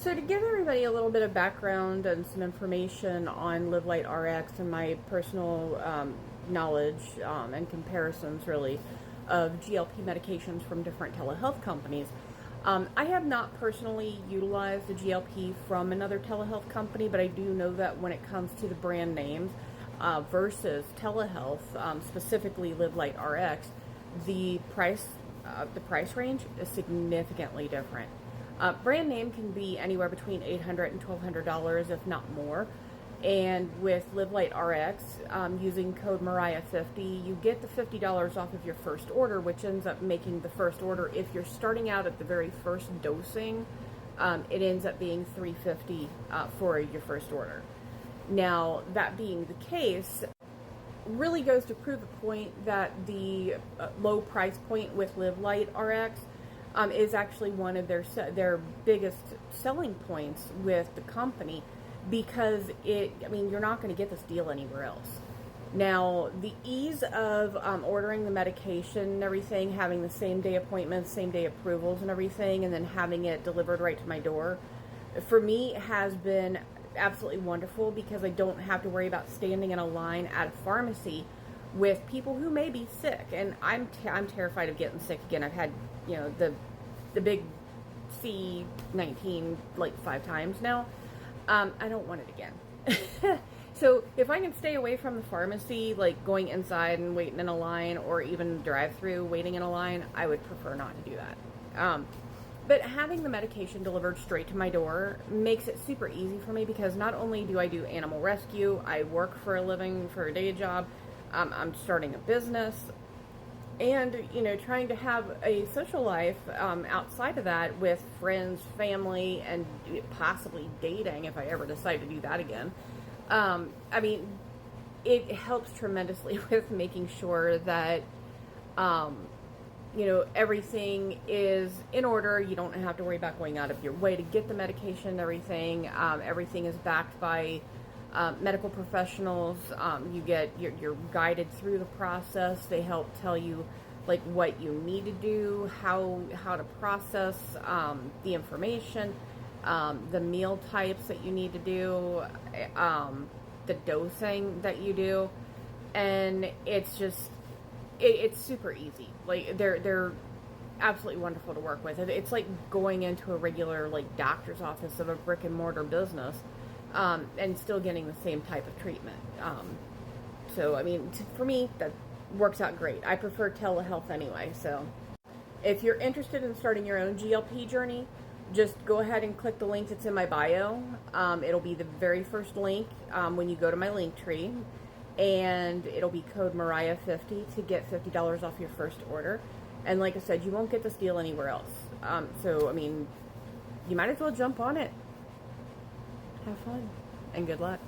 So to give everybody a little bit of background and some information on Live Light RX and my personal knowledge and comparisons, really, of GLP medications from different telehealth companies, I have not personally utilized a GLP from another telehealth company, but I do know that when it comes to the brand names versus telehealth, specifically Live Light RX, the price range is significantly different. Brand name can be anywhere between $800 and $1,200, if not more. And with Live Light RX, using code Mariah50, you get the $50 off of your first order, which ends up making the first order, if you're starting out at the very first dosing, it ends up being $350 for your first order. Now, that being the case, really goes to prove the point that the low price point with Live Light RX is actually one of their biggest selling points with the company, because you're not going to get this deal anywhere else. Now, the ease of ordering the medication and everything, having the same day appointments, same day approvals and everything, and then having it delivered right to my door, for me has been absolutely wonderful, because I don't have to worry about standing in a line at a pharmacy with people who may be sick. And I'm terrified of getting sick again. I've had, the big C19 like 5 times now. I don't want it again. So if I can stay away from the pharmacy, like going inside and waiting in a line, or even drive-through waiting in a line, I would prefer not to do that. But having the medication delivered straight to my door makes it super easy for me, because not only do I do animal rescue, I work for a living, for a day job, I'm starting a business, and, trying to have a social life outside of that with friends, family, and possibly dating if I ever decide to do that again. It helps tremendously with making sure that, everything is in order. You don't have to worry about going out of your way to get the medication and everything. Everything is backed by medical professionals. You're guided through the process. They help tell you like what you need to do, how to process the information, the meal types that you need to do, the dosing that you do, and it's just it's super easy. Like they're absolutely wonderful to work with. It's like going into a regular like doctor's office of a brick and mortar business. And still getting the same type of treatment. For me, that works out great. I prefer telehealth anyway. So if you're interested in starting your own GLP journey, just go ahead and click the link that's in my bio. It'll be the very first link when you go to my link tree, and it'll be code Mariah50 to get $50 off your first order. And like I said, you won't get this deal anywhere else. You might as well jump on it. Have fun and good luck.